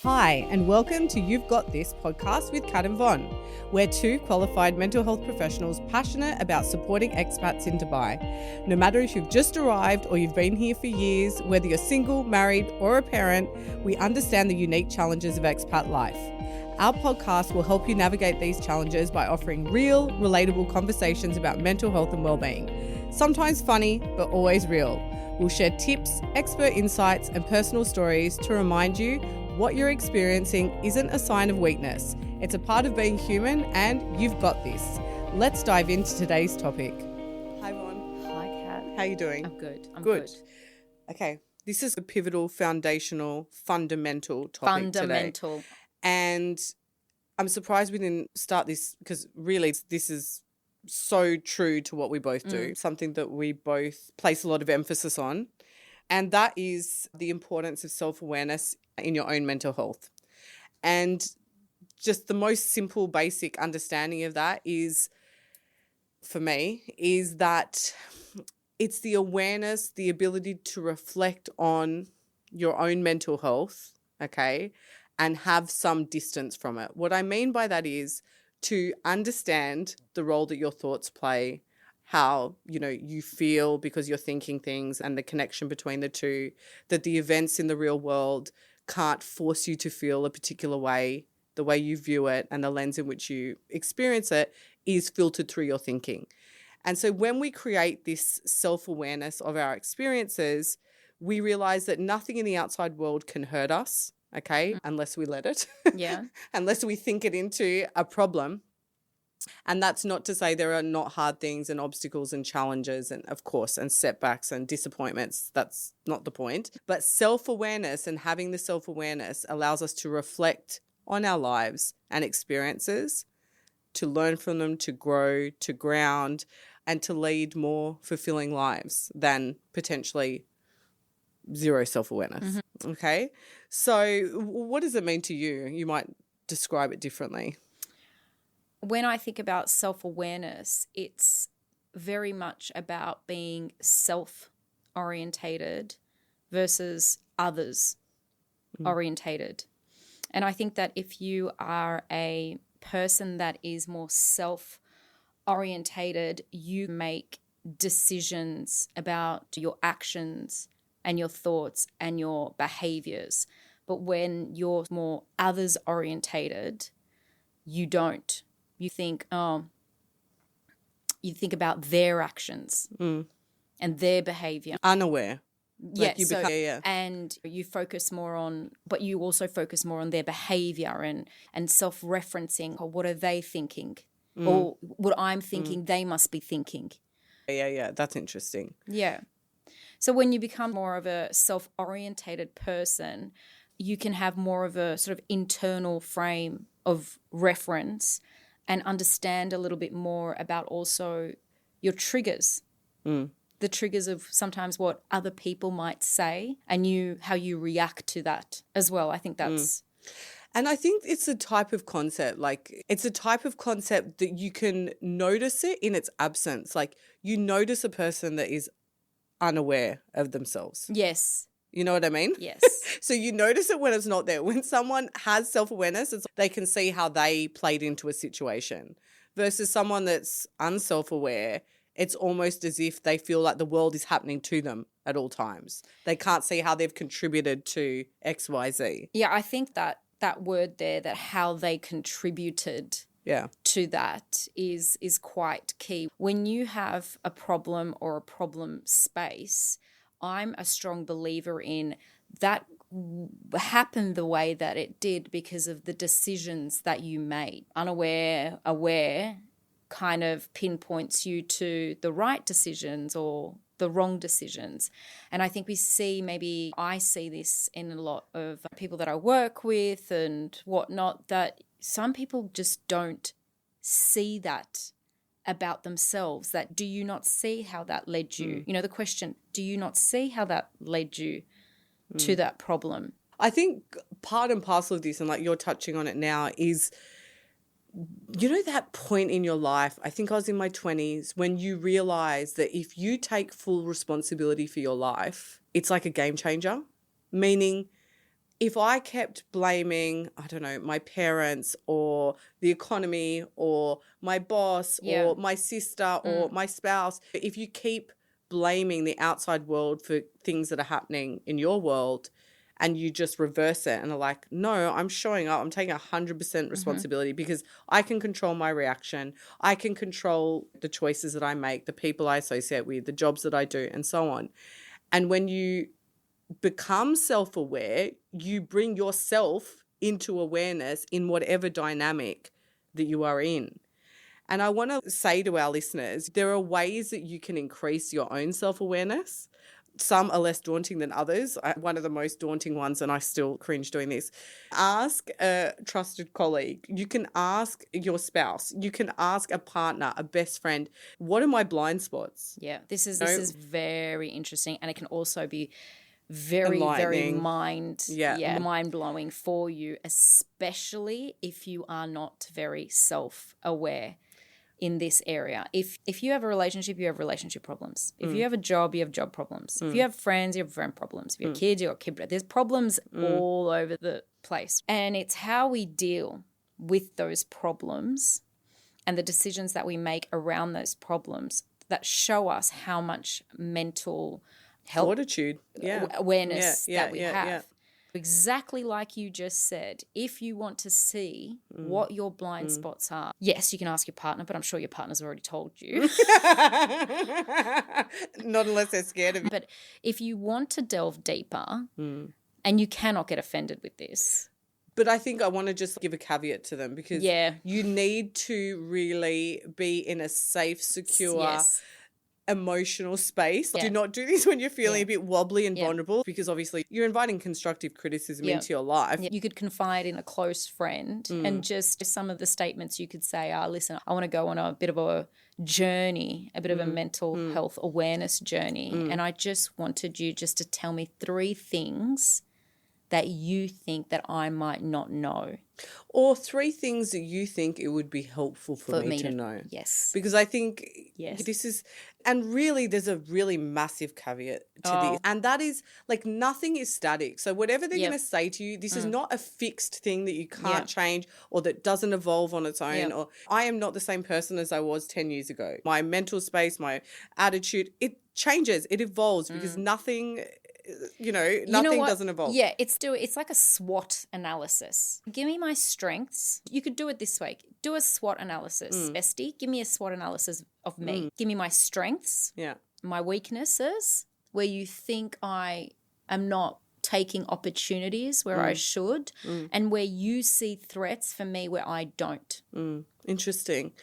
Hi, and welcome to You've Got This podcast with Kat and Von. We're two qualified mental health professionals passionate about supporting expats in Dubai. No matter if you've just arrived or you've been here for years, whether you're single, married, or a parent, we understand the unique challenges of expat life. Our podcast will help you navigate these challenges by offering real, relatable conversations about mental health and well-being. Sometimes funny, but always real. We'll share tips, expert insights, and personal stories to remind you what you're experiencing isn't a sign of weakness. It's a part of being human, and you've got this. Let's dive into today's topic. Hi, Von. Hi, Kat. How are you doing? I'm good. I'm good. Okay. This is a pivotal, foundational, fundamental topic today. And I'm surprised we didn't start this because really this is so true to what we both do, something that we both place a lot of emphasis on. And that is the importance of self-awareness in your own mental health. And just the most simple, basic understanding of that is, for me, is that it's the awareness, the ability to reflect on your own mental health, okay, and have some distance from it. What I mean by that is to understand the role that your thoughts play, how, you feel because you're thinking things and the connection between the two, that the events in the real world can't force you to feel a particular way. The way you view it and the lens in which you experience it is filtered through your thinking. And so when we create this self-awareness of our experiences, we realize that nothing in the outside world can hurt us, okay, unless we let it. Yeah. Unless we think it into a problem. And that's not to say there are not hard things and obstacles and challenges and, of course, and setbacks and disappointments. That's not the point. But self-awareness and having the self-awareness allows us to reflect on our lives and experiences, to learn from them, to grow, to ground, and to lead more fulfilling lives than potentially zero self-awareness. Okay? So what does it mean to you? You might describe it differently. When I think about self-awareness, it's very much about being self-orientated versus others-orientated. And I think that if you are a person that is more self-orientated, you make decisions about your actions and your thoughts and your behaviors. But when you're more others-orientated, you don't. You think about their actions and their behavior. Unaware. Yes. And you focus more on, but you also focus more on their behavior and self-referencing. Or what are they thinking? Or what I'm thinking, they must be thinking. Yeah. That's interesting. Yeah. So when you become more of a self-orientated person, you can have more of a sort of internal frame of reference and understand a little bit more about also your triggers, the triggers of sometimes what other people might say and how you react to that as well. I think that's... And I think it's a type of concept, it's a type of concept that you can notice it in its absence. Like you notice a person that is unaware of themselves. Yes. You know what I mean? Yes. So you notice it when it's not there. When someone has self-awareness, they can see how they played into a situation versus someone that's unself-aware. It's almost as if they feel like the world is happening to them at all times. They can't see how they've contributed to X, Y, Z. Yeah, I think that word there, that how they contributed to that is quite key. When you have a problem or a problem space, I'm a strong believer in that happened the way that it did because of the decisions that you made. Unaware, aware kind of pinpoints you to the right decisions or the wrong decisions. And I think I see this in a lot of people that I work with and whatnot, that some people just don't see that about themselves. That do you not see how that led you? The question, do you not see how that led you to that problem? I think part and parcel of this, and like you're touching on it now, is that point in your life, I think I was in my 20s, when you realize that if you take full responsibility for your life, it's like a game changer, meaning if I kept blaming, I don't know, my parents or the economy or my boss or my sister or my spouse, if you keep blaming the outside world for things that are happening in your world and you just reverse it and are like, no, I'm showing up, I'm taking 100% responsibility because I can control my reaction. I can control the choices that I make, the people I associate with, the jobs that I do, and so on. And when you become self-aware, you bring yourself into awareness in whatever dynamic that you are in. And I want to say to our listeners, there are ways that you can increase your own self-awareness. Some are less daunting than others. One of the most daunting ones, and I still cringe doing this, ask a trusted colleague. You can ask your spouse. You can ask a partner, a best friend, what are my blind spots? Yeah, this is very interesting, and it can also be very mind-blowing for you, especially if you are not very self-aware in this area. If you have a relationship, you have relationship problems. If you have a job, you have job problems. If you have friends, you have friend problems. If you have kids, you have kid problems. There's problems all over the place. And it's how we deal with those problems and the decisions that we make around those problems that show us how much mental health, fortitude, awareness that we have. Yeah. Exactly like you just said, if you want to see what your blind spots are, yes, you can ask your partner, but I'm sure your partner's already told you. Not unless they're scared of you. But if you want to delve deeper, and you cannot get offended with this. But I think I want to just give a caveat to them because you need to really be in a safe, secure, emotional space. Do not do this when you're feeling a bit wobbly and vulnerable, because obviously you're inviting constructive criticism into your life. You could confide in a close friend and just some of the statements you could say are, listen, I want to go on a bit of a journey, a bit of a mental health awareness journey. And I just wanted you just to tell me 3 things that you think that I might not know. Or 3 things that you think it would be helpful for me to know. Yes. Because I think this is, and really there's a really massive caveat to this. And that is, like, nothing is static. So whatever they're going to say to you, this is not a fixed thing that you can't change or that doesn't evolve on its own. Or I am not the same person as I was 10 years ago. My mental space, my attitude, it changes, it evolves because nothing doesn't evolve. Yeah, it's like a SWOT analysis. Give me my strengths. You could do it this way. Do a SWOT analysis, bestie. Give me a SWOT analysis of me. Give me my strengths, my weaknesses, where you think I am not taking opportunities where I should, and where you see threats for me where I don't. Interesting.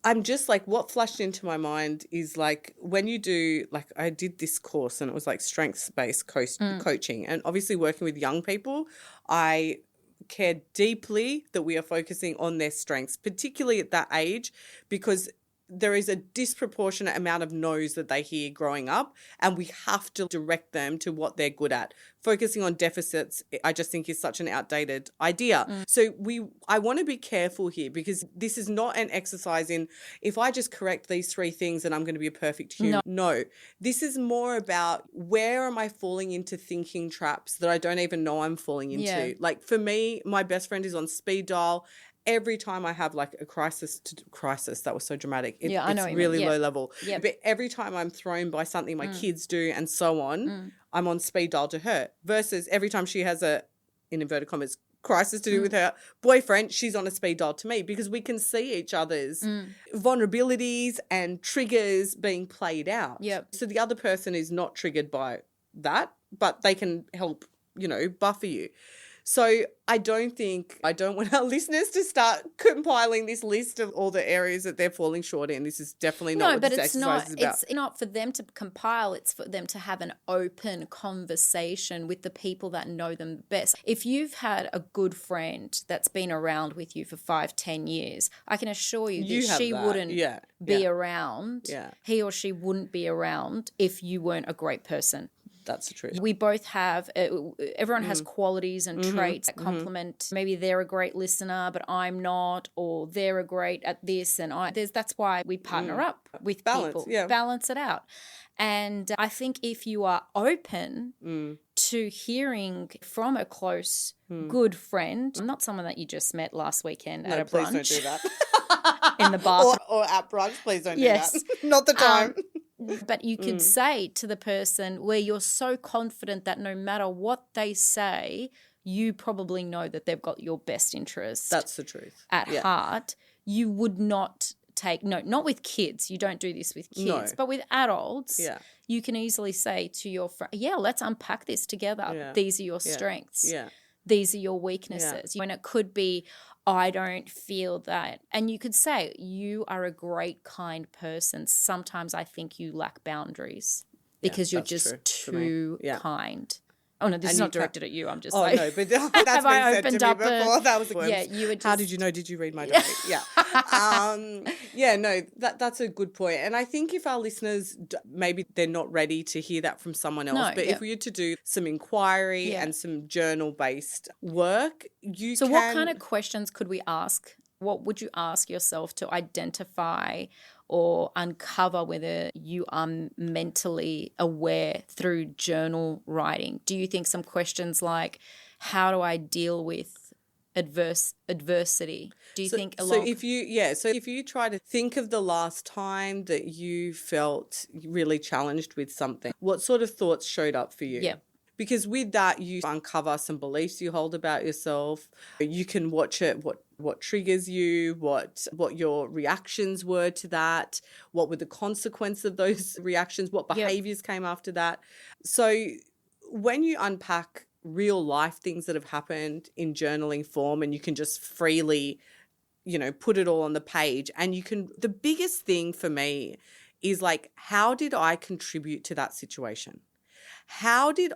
I'm just like, what flashed into my mind is like when you do, like I did this course and it was like strengths-based coaching, and obviously working with young people, I care deeply that we are focusing on their strengths, particularly at that age, because there is a disproportionate amount of no's that they hear growing up, and we have to direct them to what they're good at. Focusing on deficits, I just think, is such an outdated idea. So I want to be careful here, because this is not an exercise in, if I just correct these 3 things then I'm going to be a perfect human. No, this is more about, where am I falling into thinking traps that I don't even know I'm falling into? Like for me, my best friend is on speed dial. Every time I have like a crisis, that was so dramatic. It's really low level. But every time I'm thrown by something my kids do and so on, I'm on speed dial to her. Versus every time she has a, in inverted commas, crisis to do with her boyfriend, she's on a speed dial to me, because we can see each other's vulnerabilities and triggers being played out. So the other person is not triggered by that, but they can help, buffer you. So I don't want our listeners to start compiling this list of all the areas that they're falling short in. This is definitely not what this exercise is about. It's not for them to compile. It's for them to have an open conversation with the people that know them best. If you've had a good friend that's been around with you for 5-10 years, I can assure you that she wouldn't be around. He or she wouldn't be around if you weren't a great person. that's the truth. We both have, everyone has qualities and traits that complement. Maybe they're a great listener, but I'm not, or they're a great at this, and that's why we partner up with people. Yeah. Balance it out. And I think if you are open to hearing from a close, good friend, not someone that you just met last weekend at a brunch. Please don't do that. In the bathroom. Or at brunch, please don't do that. Not the time. But you could say to the person where you're so confident that no matter what they say, you probably know that they've got your best interest. That's the truth. At heart, you would not take, not with kids. You don't do this with kids. But with adults, you can easily say to your friend, let's unpack this together. Yeah. These are your strengths. Yeah. These are your weaknesses. Yeah. And it could be, I don't feel that. And you could say, you are a great, kind person. Sometimes I think you lack boundaries because you're just too kind. Oh, no, this is not directed at you. I'm just like. Oh, no, but that's have been I opened said to me before. That was you were just. How did you know? Did you read my diary? That's a good point. And I think if our listeners, maybe they're not ready to hear that from someone else, but if we were to do some inquiry and some journal-based work, So what kind of questions could we ask? What would you ask yourself to identify or uncover whether you are mentally aware through journal writing? Do you think some questions like, how do I deal with adversity? Do you think So if you try to think of the last time that you felt really challenged with something, what sort of thoughts showed up for you? Yeah. Because with that, you uncover some beliefs you hold about yourself. You can watch it, what triggers you, what your reactions were to that, what were the consequences of those reactions, what behaviors came after that. So when you unpack real life things that have happened in journaling form, and you can just freely, put it all on the page, and the biggest thing for me is like, how did I contribute to that situation? How did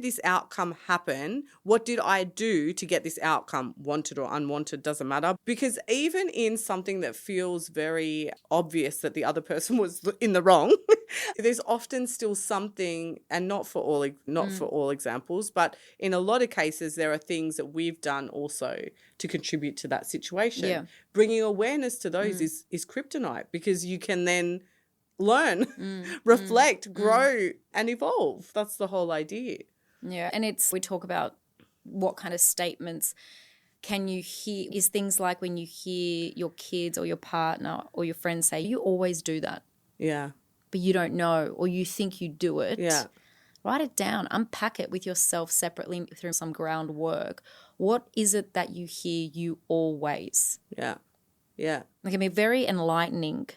this outcome happen? What did I do to get this outcome? Wanted or unwanted, doesn't matter. Because even in something that feels very obvious that the other person was in the wrong, there's often still something, and not for all examples, but in a lot of cases, there are things that we've done also to contribute to that situation. Yeah. Bringing awareness to those is kryptonite, because you can then learn, reflect, grow, and evolve. That's the whole idea. Yeah. And we talk about what kind of statements can you hear, is things like when you hear your kids or your partner or your friends say, you always do that. Yeah. But you don't know, or you think you do it. Yeah. Write it down, unpack it with yourself separately through some groundwork. What is it that you hear you always? Yeah. Yeah. It can be very enlightening.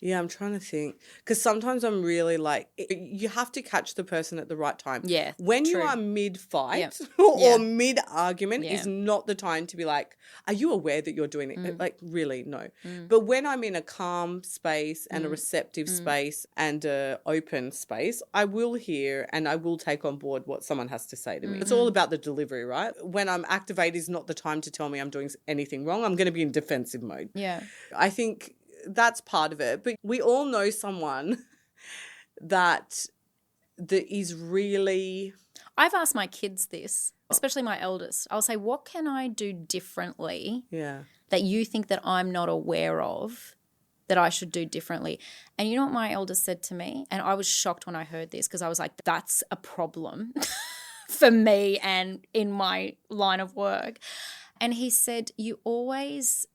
Yeah, I'm trying to think, because sometimes I'm really like, you have to catch the person at the right time. Yeah, when true. You are mid-fight or mid-argument is not the time to be like, are you aware that you're doing it? Like, really, no. But when I'm in a calm space and a receptive space and an open space, I will hear and I will take on board what someone has to say to me. It's all about the delivery, right? When I'm activated is not the time to tell me I'm doing anything wrong. I'm going to be in defensive mode. Yeah. I think that's part of it. But we all know someone that is really... I've asked my kids this, especially my eldest. I'll say, what can I do differently that you think that I'm not aware of that I should do differently? And you know what my eldest said to me? And I was shocked when I heard this, because I was like, that's a problem for me and in my line of work. And he said, you always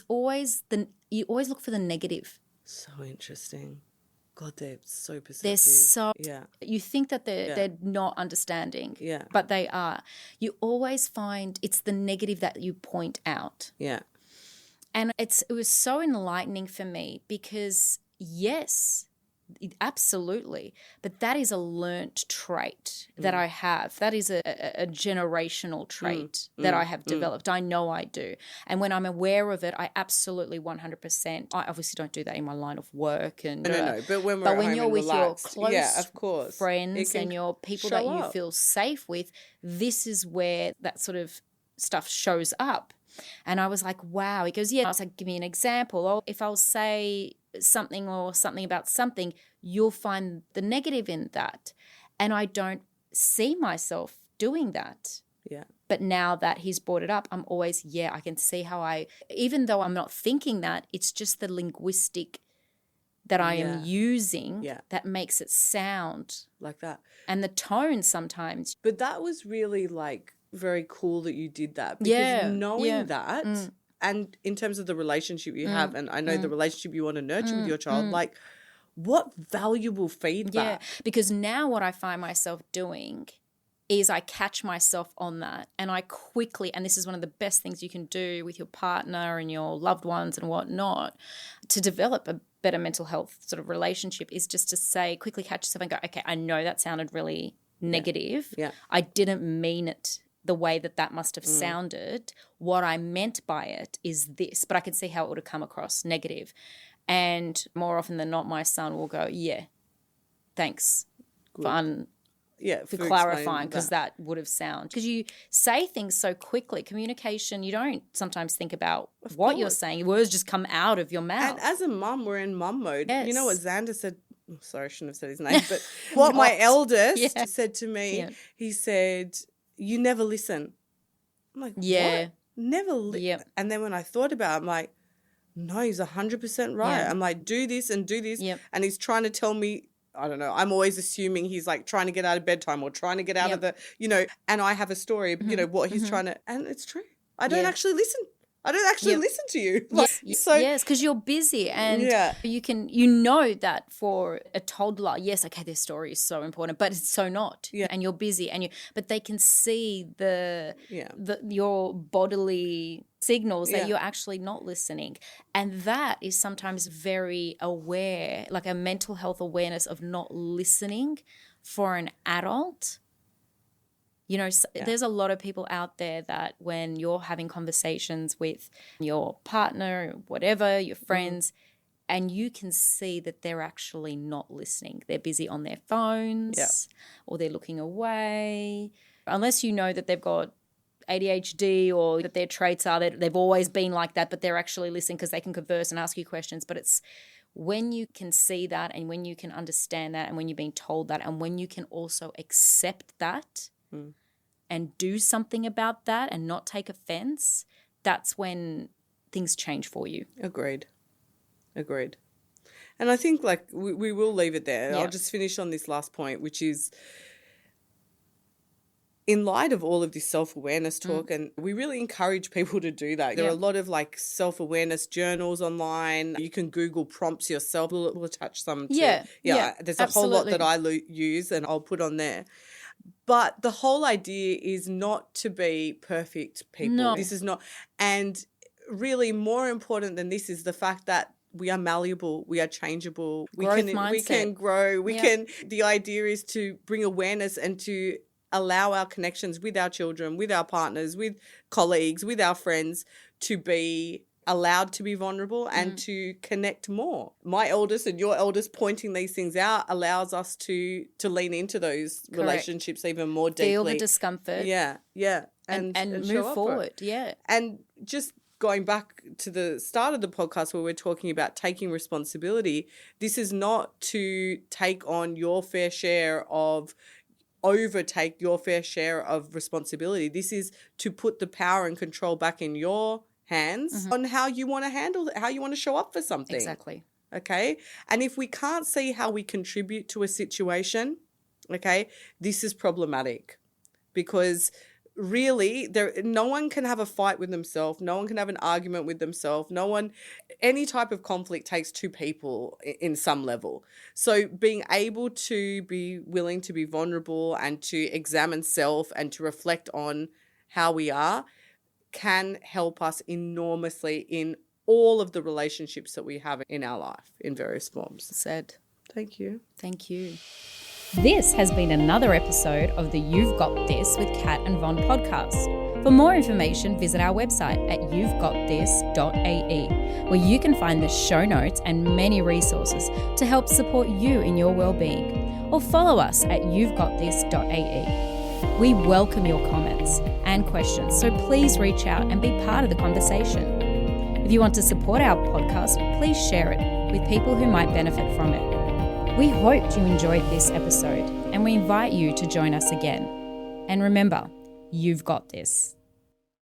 look for the negative. So interesting. God, they're so perceptive. You think that they're not understanding, but they are. You always find it's the negative that you point out. Yeah. And it was so enlightening for me, because yes, absolutely, but that is a learnt trait that I have. That is a generational trait that I have developed. I know I do. And when I'm aware of it, I absolutely 100%. I obviously don't do that in my line of work. And no. But when you're with relaxed, your close of course, friends and your people that you feel safe with, this is where that sort of stuff shows up. And I was like, wow. He goes, yeah. I was like, give me an example. Or if I'll say something or something about something, you'll find the negative in that. And I don't see myself doing that. Yeah. But now that he's brought it up, I'm always, I can see how even though I'm not thinking that, it's just the linguistic that I am using that makes it sound like that. And the tone sometimes. But that was really like very cool that you did that, because knowing that, and in terms of the relationship you have, and I know the relationship you want to nurture with your child, like what valuable feedback. Yeah, because now what I find myself doing is I catch myself on that, and I quickly, and this is one of the best things you can do with your partner and your loved ones and whatnot to develop a better mental health sort of relationship, is just to say, quickly catch yourself and go, okay, I know that sounded really negative. Yeah. I didn't mean it the way that must have sounded. What I meant by it is this, but I can see how it would have come across negative. And more often than not, my son will go, thanks for clarifying, because that would have sounded. Because you say things so quickly. Communication, you don't sometimes think about what you're saying. Words just come out of your mouth. And as a mum, we're in mum mode. Yes. You know what Xander said? Oh, sorry, I shouldn't have said his name. But what my eldest said to me, he said, you never listen. I'm like, what? Never listen. And then when I thought about it, I'm like, no, he's 100% right. I'm like, do this and do this. And he's trying to tell me, I don't know, I'm always assuming he's like trying to get out of bedtime or trying to get out of the, and I have a story, what he's trying to, and it's true. I don't actually listen. I don't actually listen to you. Like, yes, because you're busy, and you know that for a toddler, yes, okay, their story is so important, but it's so not. Yeah. And you're busy, but they can see your bodily signals that you're actually not listening. And that is sometimes very aware, like a mental health awareness of not listening for an adult. There's a lot of people out there that when you're having conversations with your partner, whatever, your friends, and you can see that they're actually not listening. They're busy on their phones or they're looking away. Unless you know that they've got ADHD or that their traits are that they've always been like that, but they're actually listening because they can converse and ask you questions. But it's when you can see that, and when you can understand that, and when you're being told that, and when you can also accept that and do something about that and not take offense, that's when things change for you. Agreed. And I think like we will leave it there. I'll just finish on this last point, which is, in light of all of this self-awareness talk, and we really encourage people to do that. There are a lot of like self-awareness journals online. You can Google prompts yourself. We'll attach some to there's a whole lot that I use, and I'll put on there. But the whole idea is not to be perfect people. No. This is not. And really more important than this is the fact that we are malleable, we are changeable. We can grow. The idea is to bring awareness and to allow our connections with our children, with our partners, with colleagues, with our friends to be allowed to be vulnerable and to connect more. My eldest and your eldest pointing these things out allows us to lean into those relationships even more deeply. Feel the discomfort. Yeah. And move forward. Yeah. And just going back to the start of the podcast where we're talking about taking responsibility, this is not to take on your fair share of overtake your fair share of responsibility. This is to put the power and control back in your hands on how you want to handle it, how you want to show up for something. Exactly. Okay? And if we can't see how we contribute to a situation, okay, this is problematic, because really no one can have a fight with themselves. No one can have an argument with themselves. Any type of conflict takes two people in some level. So being able to be willing to be vulnerable and to examine self and to reflect on how we are can help us enormously in all of the relationships that we have in our life in various forms. Said. Thank you. Thank you. This has been another episode of the You've Got This with Kat and Von podcast. For more information, visit our website at you'vegotthis.ae, where you can find the show notes and many resources to help support you in your well-being. Or follow us at you'vegotthis.ae. We welcome your comments and questions, so please reach out and be part of the conversation. If you want to support our podcast, please share it with people who might benefit from it. We hoped you enjoyed this episode, and we invite you to join us again. And remember, you've got this.